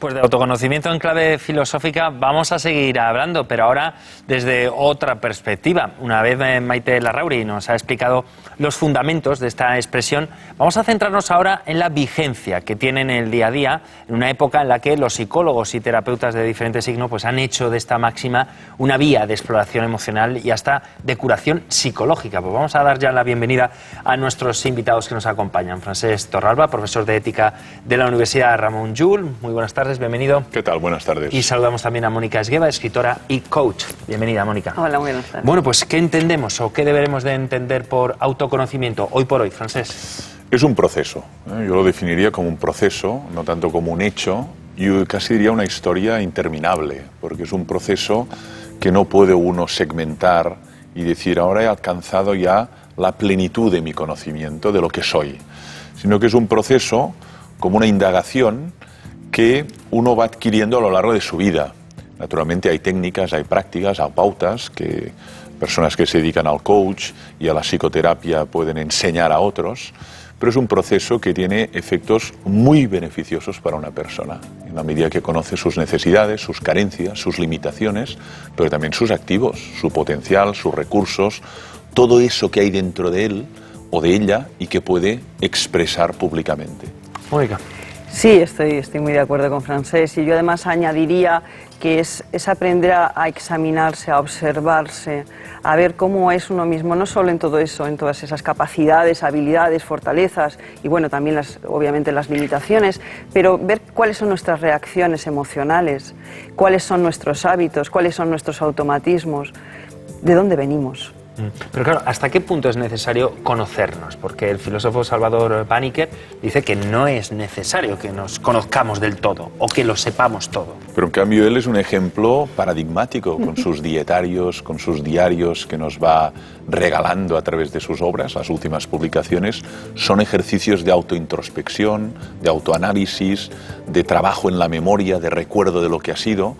Pues de autoconocimiento en clave filosófica vamos a seguir hablando, pero ahora desde otra perspectiva. Una vez Maite Larrauri nos ha explicado los fundamentos de esta expresión, vamos a centrarnos ahora en la vigencia que tiene en el día a día, en una época en la que los psicólogos y terapeutas de diferentes signos pues han hecho de esta máxima una vía de exploración emocional y hasta de curación psicológica. Pues vamos a dar ya la bienvenida a nuestros invitados que nos acompañan. Francesc Torralba, profesor de Ética de la Universidad Ramon Llull. Muy buenas tardes, bienvenido. ¿Qué tal? Buenas tardes. Y saludamos también a Mónica Esgueva, escritora y coach. Bienvenida, Mónica. Hola, buenas tardes. Bueno, pues ¿qué entendemos o qué deberemos de entender por autoconocimiento hoy por hoy, Francesc? Es un proceso. Yo lo definiría como un proceso, no tanto como un hecho. Yo casi diría una historia interminable, porque es un proceso que no puede uno segmentar y decir, ahora he alcanzado ya la plenitud de mi conocimiento, de lo que soy, sino que es un proceso como una indagación que uno va adquiriendo a lo largo de su vida. Naturalmente hay técnicas, hay prácticas, hay pautas que personas que se dedican al coach y a la psicoterapia pueden enseñar a otros, pero es un proceso que tiene efectos muy beneficiosos para una persona, en la medida que conoce sus necesidades, sus carencias, sus limitaciones, pero también sus activos, su potencial, sus recursos, todo eso que hay dentro de él o de ella y que puede expresar públicamente. Mónica. Sí, estoy muy de acuerdo con Francesc, y yo además añadiría que es aprender a examinarse, a observarse, a ver cómo es uno mismo, no solo en todo eso, en todas esas capacidades, habilidades, fortalezas y bueno, también obviamente las limitaciones, pero ver cuáles son nuestras reacciones emocionales, cuáles son nuestros hábitos, cuáles son nuestros automatismos, de dónde venimos. Pero claro, ¿hasta qué punto es necesario conocernos? Porque el filósofo Salvador Paniker dice que no es necesario que nos conozcamos del todo o que lo sepamos todo. Pero en cambio él es un ejemplo paradigmático con sus dietarios, con sus diarios que nos va regalando a través de sus obras. Las últimas publicaciones son ejercicios de autointrospección, de autoanálisis, de trabajo en la memoria, de recuerdo de lo que ha sido.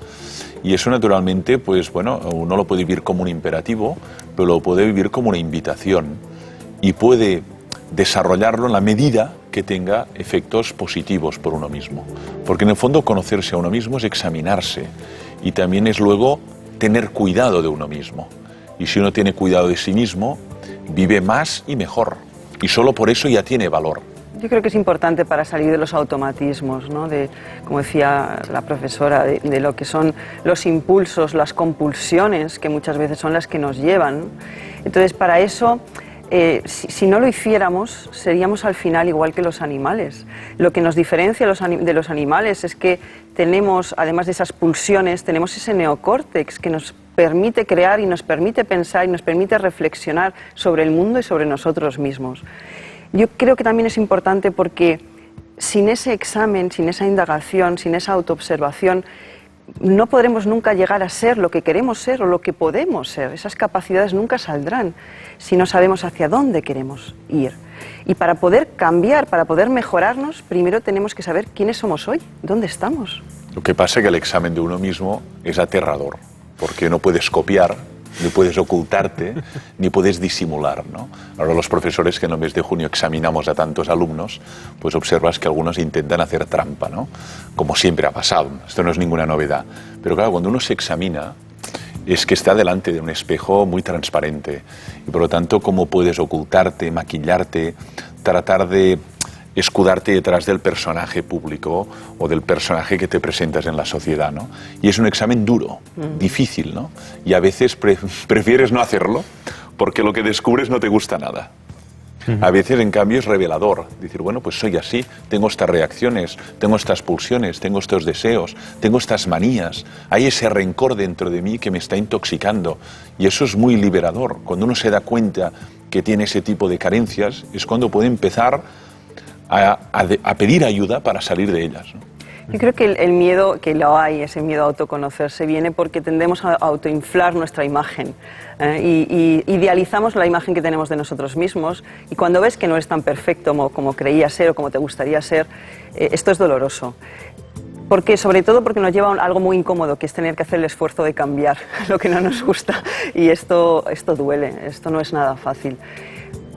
Y eso naturalmente, pues bueno, uno lo puede vivir como un imperativo, pero lo puede vivir como una invitación y puede desarrollarlo en la medida que tenga efectos positivos por uno mismo. Porque en el fondo conocerse a uno mismo es examinarse y también es luego tener cuidado de uno mismo. Y si uno tiene cuidado de sí mismo, vive más y mejor. Y solo por eso ya tiene valor. Yo creo que es importante para salir de los automatismos, ¿no? De, como decía la profesora, de lo que son los impulsos, las compulsiones, que muchas veces son las que nos llevan. Entonces, para eso, si no lo hiciéramos, seríamos al final igual que los animales. Lo que nos diferencia de los animales es que tenemos, además de esas pulsiones, tenemos ese neocórtex que nos permite crear y nos permite pensar y nos permite reflexionar sobre el mundo y sobre nosotros mismos. Yo creo que también es importante porque sin ese examen, sin esa indagación, sin esa autoobservación, no podremos nunca llegar a ser lo que queremos ser o lo que podemos ser. Esas capacidades nunca saldrán si no sabemos hacia dónde queremos ir. Y para poder cambiar, para poder mejorarnos, primero tenemos que saber quiénes somos hoy, dónde estamos. Lo que pasa es que el examen de uno mismo es aterrador, porque no puedes copiar, ni puedes ocultarte, ni puedes disimular, ¿no? Ahora los profesores que en el mes de junio examinamos a tantos alumnos, pues observas que algunos intentan hacer trampa, ¿no? Como siempre ha pasado, esto no es ninguna novedad. Pero claro, cuando uno se examina, es que está delante de un espejo muy transparente. Y por lo tanto, ¿cómo puedes ocultarte, maquillarte, tratar de escudarte detrás del personaje público o del personaje que te presentas en la sociedad, ¿no? Y es un examen duro, difícil, ¿no? Y a veces prefieres no hacerlo porque lo que descubres no te gusta nada. A veces, en cambio, es revelador. Decir, bueno, pues soy así, tengo estas reacciones, tengo estas pulsiones, tengo estos deseos, tengo estas manías. Hay ese rencor dentro de mí que me está intoxicando. Y eso es muy liberador. Cuando uno se da cuenta que tiene ese tipo de carencias, es cuando puede empezar a pedir ayuda para salir de ellas, ¿no? Yo creo que el miedo que lo hay, ese miedo a autoconocerse, viene porque tendemos a autoinflar nuestra imagen y idealizamos la imagen que tenemos de nosotros mismos, y cuando ves que no eres tan perfecto como creías ser o como te gustaría ser, esto es doloroso. Sobre todo porque nos lleva a algo muy incómodo, que es tener que hacer el esfuerzo de cambiar lo que no nos gusta, y esto duele, esto no es nada fácil.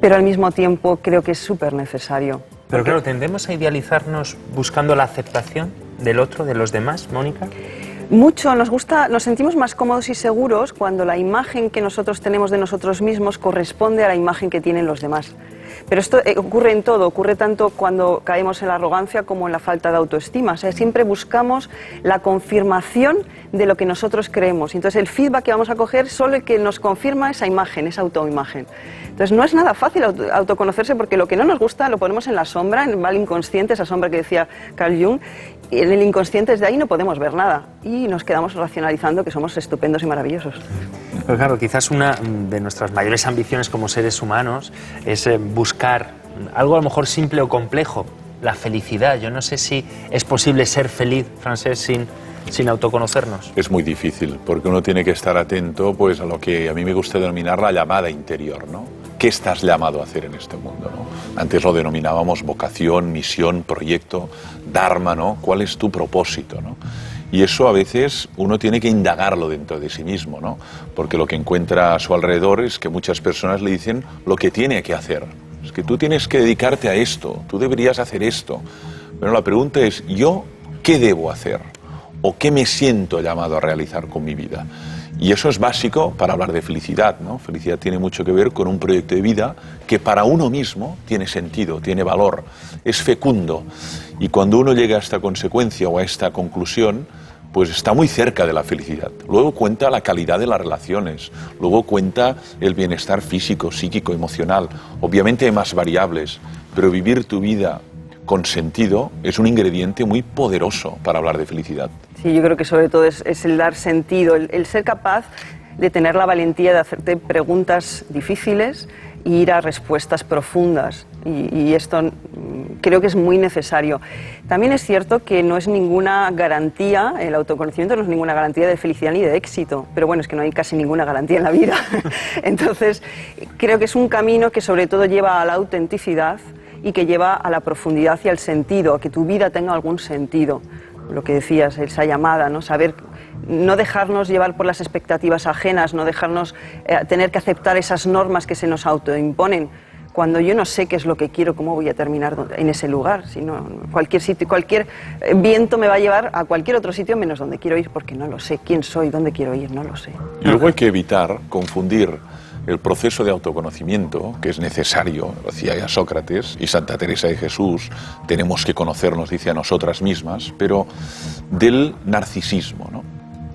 Pero al mismo tiempo creo que es súper necesario. Pero claro, ¿tendemos a idealizarnos buscando la aceptación? del otro, de los demás, Mónica? Mucho, nos sentimos más cómodos y seguros cuando la imagen que nosotros tenemos de nosotros mismos corresponde a la imagen que tienen los demás. Pero esto ocurre en todo, ocurre tanto cuando caemos en la arrogancia como en la falta de autoestima. O sea, siempre buscamos la confirmación de lo que nosotros creemos. Entonces el feedback que vamos a coger es solo el que nos confirma esa imagen, esa autoimagen. Entonces no es nada fácil autoconocerse, porque lo que no nos gusta lo ponemos en la sombra, en el inconsciente, esa sombra que decía Carl Jung. Y en el inconsciente, desde ahí no podemos ver nada y nos quedamos racionalizando que somos estupendos y maravillosos. Pero claro, quizás una de nuestras mayores ambiciones como seres humanos es buscar algo a lo mejor simple o complejo, la felicidad. Yo no sé si es posible ser feliz, Francesc, sin autoconocernos. Es muy difícil, porque uno tiene que estar atento pues, a lo que a mí me gusta denominar la llamada interior, ¿no? ¿Qué estás llamado a hacer en este mundo, ¿no? Antes lo denominábamos vocación, misión, proyecto, dharma, ¿no? ¿Cuál es tu propósito, ¿no? Y eso a veces uno tiene que indagarlo dentro de sí mismo, ¿no? Porque lo que encuentra a su alrededor es que muchas personas le dicen lo que tiene que hacer. Es que tú tienes que dedicarte a esto, tú deberías hacer esto. Pero la pregunta es, ¿yo qué debo hacer? ¿O qué me siento llamado a realizar con mi vida? Y eso es básico para hablar de felicidad, ¿no? Felicidad tiene mucho que ver con un proyecto de vida que para uno mismo tiene sentido, tiene valor, es fecundo. Y cuando uno llega a esta consecuencia o a esta conclusión, pues está muy cerca de la felicidad. Luego cuenta la calidad de las relaciones, luego cuenta el bienestar físico, psíquico, emocional. Obviamente hay más variables, pero vivir tu vida con sentido es un ingrediente muy poderoso para hablar de felicidad. Sí, yo creo que sobre todo es el dar sentido, el ser capaz de tener la valentía de hacerte preguntas difíciles e ir a respuestas profundas. Y esto creo que es muy necesario. También es cierto que no es ninguna garantía, el autoconocimiento no es ninguna garantía de felicidad ni de éxito, pero bueno, es que no hay casi ninguna garantía en la vida. Entonces, creo que es un camino que sobre todo lleva a la autenticidad y que lleva a la profundidad y al sentido, a que tu vida tenga algún sentido. Lo que decías, esa llamada, ¿no? Saber, no dejarnos llevar por las expectativas ajenas, no dejarnos tener que aceptar esas normas que se nos autoimponen. Cuando yo no sé qué es lo que quiero, ¿cómo voy a terminar en ese lugar? Si no, cualquier sitio, cualquier viento me va a llevar a cualquier otro sitio menos donde quiero ir, porque no lo sé. ¿Quién soy? ¿Dónde quiero ir? No lo sé. Y luego hay que evitar confundir el proceso de autoconocimiento, que es necesario, lo decía ya Sócrates y Santa Teresa de Jesús, tenemos que conocernos, dice, a nosotras mismas, pero del narcisismo, ¿no?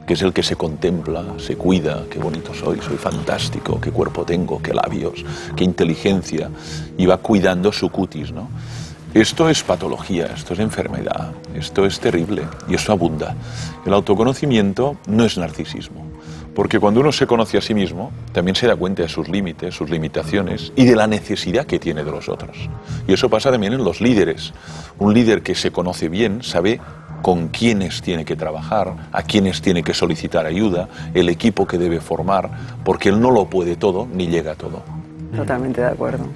Que es el que se contempla, se cuida, qué bonito soy fantástico, qué cuerpo tengo, qué labios, qué inteligencia, y va cuidando su cutis, ¿no? Esto es patología, esto es enfermedad, esto es terrible, y esto abunda. El autoconocimiento no es narcisismo. Porque cuando uno se conoce a sí mismo, también se da cuenta de sus límites, sus limitaciones y de la necesidad que tiene de los otros. Y eso pasa también en los líderes. Un líder que se conoce bien sabe con quiénes tiene que trabajar, a quiénes tiene que solicitar ayuda, el equipo que debe formar, porque él no lo puede todo ni llega a todo. Totalmente de acuerdo.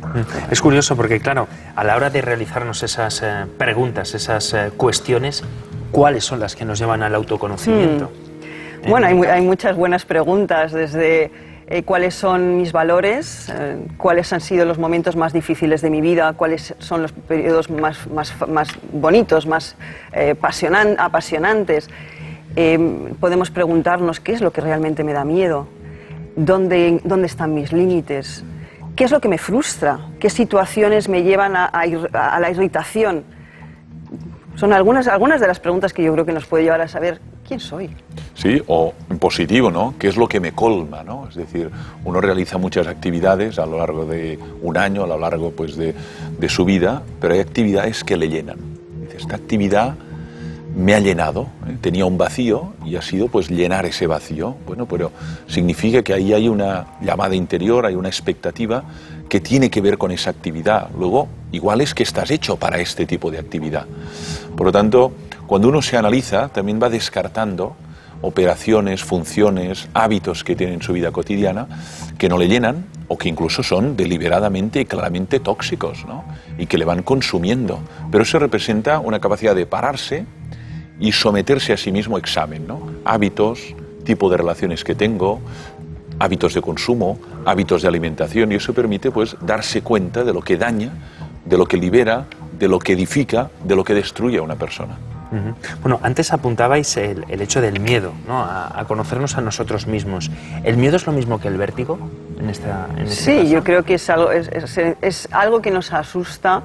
Es curioso porque, claro, a la hora de realizarnos esas preguntas, esas cuestiones, ¿cuáles son las que nos llevan al autoconocimiento? Bueno, hay muchas buenas preguntas, desde cuáles son mis valores, cuáles han sido los momentos más difíciles de mi vida, cuáles son los periodos más bonitos, más apasionantes. Podemos preguntarnos qué es lo que realmente me da miedo, dónde están mis límites, qué es lo que me frustra, qué situaciones me llevan a la irritación. Son algunas de las preguntas que yo creo que nos puede llevar a saber quién soy. Sí, o en positivo, ¿no? ¿Qué es lo que me colma, ¿no? Es decir, uno realiza muchas actividades a lo largo de un año, a lo largo pues, de su vida, pero hay actividades que le llenan. Dice, esta actividad me ha llenado, tenía un vacío y ha sido pues llenar ese vacío. Bueno, pero significa que ahí hay una llamada interior, hay una expectativa que tiene que ver con esa actividad. Luego, igual es que estás hecho para este tipo de actividad. Por lo tanto, cuando uno se analiza, también va descartando operaciones, funciones, hábitos que tiene en su vida cotidiana que no le llenan o que incluso son deliberadamente y claramente tóxicos, ¿no? Y que le van consumiendo. Pero eso representa una capacidad de pararse y someterse a sí mismo a examen, ¿no? Hábitos, tipo de relaciones que tengo, hábitos de consumo, hábitos de alimentación, y eso permite pues darse cuenta de lo que daña, de lo que libera, de lo que edifica, de lo que destruye a una persona. Bueno, antes apuntabais el hecho del miedo, ¿no? A conocernos a nosotros mismos. ¿El miedo es lo mismo que el vértigo en este Sí, caso? yo creo que es algo que nos asusta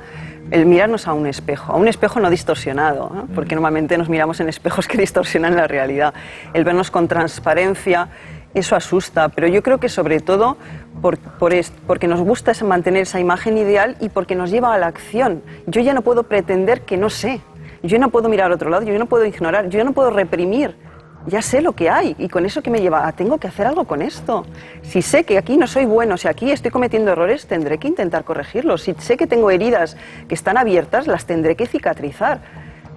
el mirarnos a un espejo no distorsionado, ¿no? Porque normalmente nos miramos en espejos que distorsionan la realidad. El vernos con transparencia, eso asusta, pero yo creo que sobre todo porque nos gusta mantener esa imagen ideal y porque nos lleva a la acción. Yo ya no puedo pretender que no sé. Yo no puedo mirar a otro lado, yo no puedo ignorar, yo no puedo reprimir. Ya sé lo que hay y con eso que me lleva tengo que hacer algo con esto. Si sé que aquí no soy bueno, si aquí estoy cometiendo errores, tendré que intentar corregirlos. Si sé que tengo heridas que están abiertas, las tendré que cicatrizar.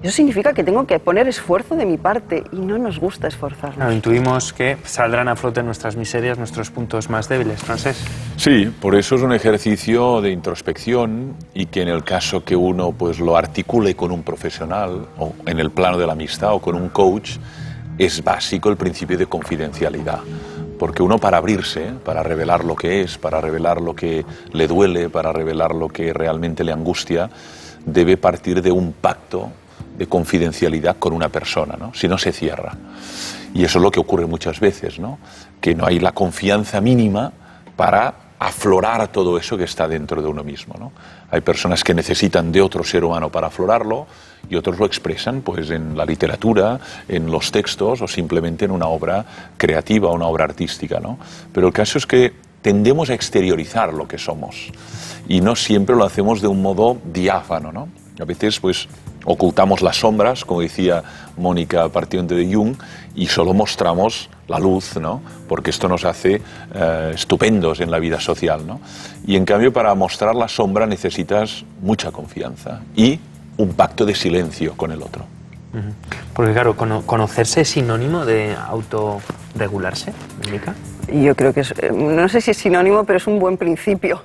Eso significa que tengo que poner esfuerzo de mi parte y no nos gusta esforzarnos. Claro, intuimos que saldrán a flote nuestras miserias, nuestros puntos más débiles, Francesc. Sí, por eso es un ejercicio de introspección y que en el caso que uno pues lo articule con un profesional o en el plano de la amistad o con un coach, es básico el principio de confidencialidad. Porque uno para abrirse, para revelar lo que es, para revelar lo que le duele, para revelar lo que realmente le angustia, debe partir de un pacto de confidencialidad con una persona, ¿no? Si no se cierra. Y eso es lo que ocurre muchas veces, ¿no? Que no hay la confianza mínima para aflorar todo eso que está dentro de uno mismo, ¿no? Hay personas que necesitan de otro ser humano para aflorarlo y otros lo expresan pues en la literatura, en los textos o simplemente en una obra creativa, una obra artística, ¿no? Pero el caso es que tendemos a exteriorizar lo que somos y no siempre lo hacemos de un modo diáfano, ¿no? A veces pues ocultamos las sombras, como decía Mónica partiendo de Jung, y solo mostramos la luz, ¿no? Porque esto nos hace estupendos en la vida social, ¿no? Y en cambio para mostrar la sombra necesitas mucha confianza y un pacto de silencio con el otro. Porque claro, ¿conocerse es sinónimo de autorregularse, Mónica? Yo creo que no sé si es sinónimo, pero es un buen principio.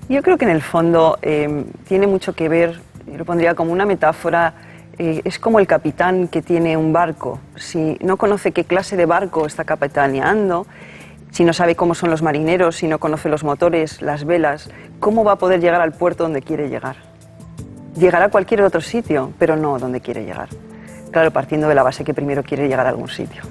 Yo creo que en el fondo tiene mucho que ver, yo lo pondría como una metáfora, es como el capitán que tiene un barco. Si no conoce qué clase de barco está capitaneando, si no sabe cómo son los marineros, si no conoce los motores, las velas, ¿cómo va a poder llegar al puerto donde quiere llegar? Llegará a cualquier otro sitio, pero no donde quiere llegar. Claro, partiendo de la base que primero quiere llegar a algún sitio.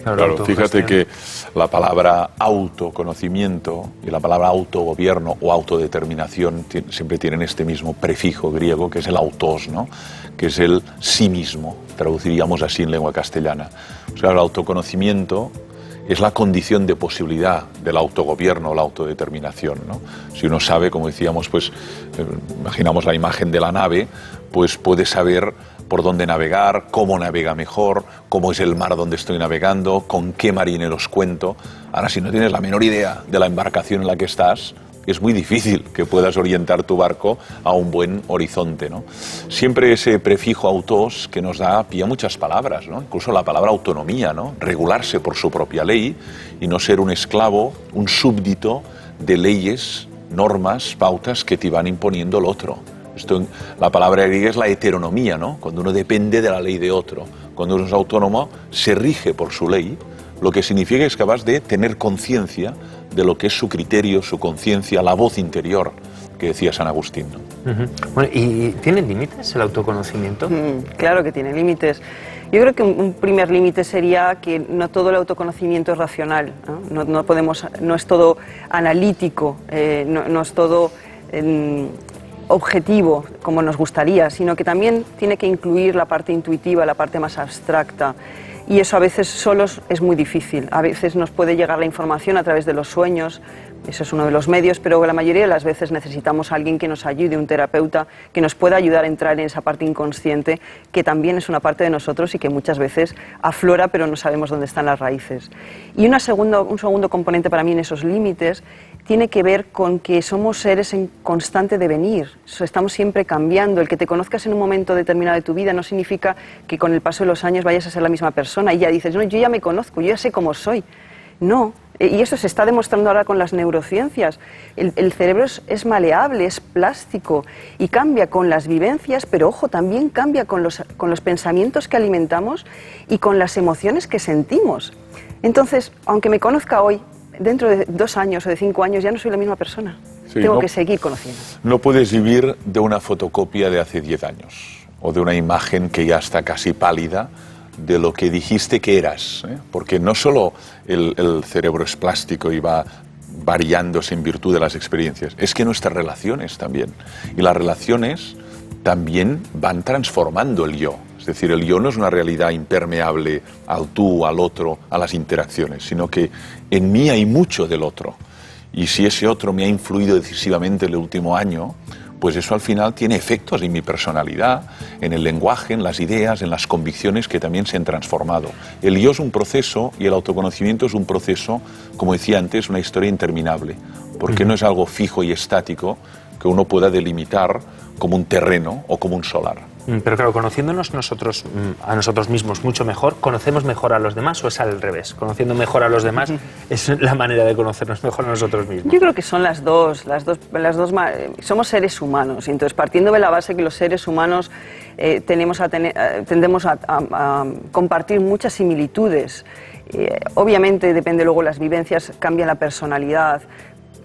Claro, fíjate que la palabra autoconocimiento y la palabra autogobierno o autodeterminación siempre tienen este mismo prefijo griego que es el autos, ¿no? Que es el sí mismo, traduciríamos así en lengua castellana. O sea, el autoconocimiento es la condición de posibilidad del autogobierno o la autodeterminación, ¿no? Si uno sabe, como decíamos, pues imaginamos la imagen de la nave, pues puede saber por dónde navegar, cómo navega mejor, cómo es el mar donde estoy navegando, con qué marineros cuento. Ahora, si no tienes la menor idea de la embarcación en la que estás, es muy difícil que puedas orientar tu barco a un buen horizonte, ¿no? Siempre ese prefijo autos que nos da pie a muchas palabras, ¿no? Incluso la palabra autonomía, ¿no? Regularse por su propia ley y no ser un esclavo, un súbdito de leyes, normas, pautas que te van imponiendo el otro. La palabra griega es la heteronomía, ¿no? Cuando uno depende de la ley de otro. Cuando uno es autónomo, se rige por su ley, lo que significa que es capaz de tener conciencia de lo que es su criterio, su conciencia, la voz interior, que decía San Agustín, ¿no? Bueno, ¿y tiene límites el autoconocimiento? Claro que tiene límites. Yo creo que un primer límite sería que no todo el autoconocimiento es racional, ¿no? No es todo analítico, no es todo objetivo como nos gustaría, sino que también tiene que incluir la parte intuitiva, la parte más abstracta. Y eso a veces solos es muy difícil. A veces nos puede llegar la información a través de los sueños, eso es uno de los medios, pero la mayoría de las veces necesitamos a alguien que nos ayude, un terapeuta, que nos pueda ayudar a entrar en esa parte inconsciente, que también es una parte de nosotros y que muchas veces aflora, pero no sabemos dónde están las raíces. Y un segundo componente para mí en esos límites tiene que ver con que somos seres en constante devenir, estamos siempre cambiando. El que te conozcas en un momento determinado de tu vida no significa que con el paso de los años vayas a ser la misma persona y ya dices, no, yo ya me conozco, yo ya sé cómo soy. No, y eso se está demostrando ahora con las neurociencias. El cerebro es maleable, es plástico y cambia con las vivencias, pero ojo, también cambia con los pensamientos que alimentamos y con las emociones que sentimos. Entonces, aunque me conozca hoy, dentro de 2 años o de 5 años ya no soy la misma persona. Sí, tengo que seguir conociendo. No puedes vivir de una fotocopia de hace 10 años. o de una imagen que ya está casi pálida de lo que dijiste que eras, ¿eh? Porque no solo el cerebro es plástico y va variándose en virtud de las experiencias, es que nuestras relaciones también. Y las relaciones también van transformando el yo. Es decir, el yo no es una realidad impermeable al tú, al otro, a las interacciones, sino que en mí hay mucho del otro. Y si ese otro me ha influido decisivamente el último año, pues eso al final tiene efectos en mi personalidad, en el lenguaje, en las ideas, en las convicciones que también se han transformado. El yo es un proceso y el autoconocimiento es un proceso, como decía antes, una historia interminable, porque no es algo fijo y estático que uno pueda delimitar como un terreno o como un solar. Pero claro, conociéndonos nosotros a nosotros mismos mucho mejor, ¿conocemos mejor a los demás o es al revés? Conociendo mejor a los demás es la manera de conocernos mejor a nosotros mismos. Yo creo que son las dos somos seres humanos, y entonces partiendo de la base que los seres humanos tendemos a compartir muchas similitudes. Obviamente depende luego las vivencias, cambia la personalidad.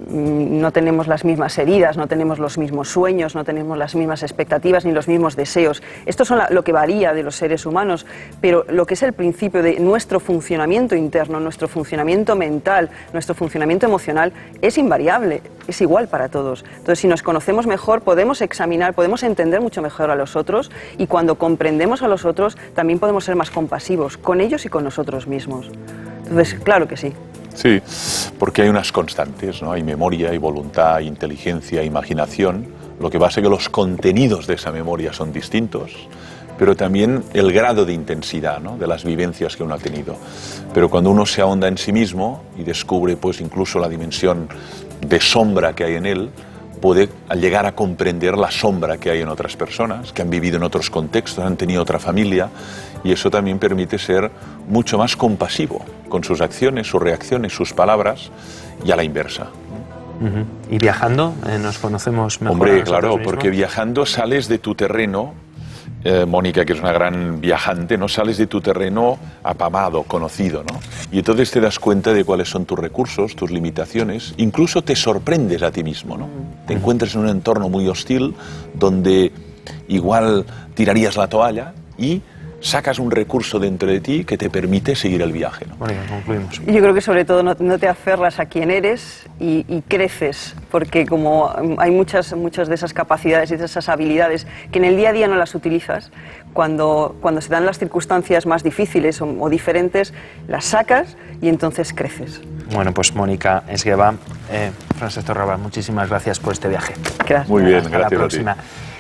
No tenemos las mismas heridas, no tenemos los mismos sueños, no tenemos las mismas expectativas ni los mismos deseos. Esto es lo que varía de los seres humanos, pero lo que es el principio de nuestro funcionamiento interno, nuestro funcionamiento mental, nuestro funcionamiento emocional, es invariable, es igual para todos. Entonces, si nos conocemos mejor, podemos examinar, podemos entender mucho mejor a los otros, y cuando comprendemos a los otros, también podemos ser más compasivos con ellos y con nosotros mismos. Entonces, claro que sí. Sí, porque hay unas constantes, ¿no? Hay memoria, hay voluntad, hay inteligencia, imaginación. Lo que pasa es que los contenidos de esa memoria son distintos, pero también el grado de intensidad, ¿no? De las vivencias que uno ha tenido. Pero cuando uno se ahonda en sí mismo y descubre pues incluso la dimensión de sombra que hay en él, puede llegar a comprender la sombra que hay en otras personas, que han vivido en otros contextos, han tenido otra familia, y eso también permite ser mucho más compasivo con sus acciones, sus reacciones, sus palabras, y a la inversa. ¿Y viajando nos conocemos mejor? Hombre, claro, porque viajando sales de tu terreno, Mónica, que es una gran viajante, no sales de tu terreno apamado, conocido, ¿no? Y entonces te das cuenta de cuáles son tus recursos, tus limitaciones, incluso te sorprendes a ti mismo, ¿no? Te encuentras en un entorno muy hostil donde igual tirarías la toalla y sacas un recurso dentro de ti que te permite seguir el viaje, ¿no? Bueno, concluimos. Yo creo que sobre todo no te aferras a quien eres y creces, porque como hay muchas de esas capacidades y de esas habilidades que en el día a día no las utilizas, cuando se dan las circunstancias más difíciles o diferentes, las sacas y entonces creces. Bueno, pues Mónica Esgueva, Francesc Torralba, muchísimas gracias por este viaje. Gracias. Muy bien, Hasta gracias la a ti. próxima.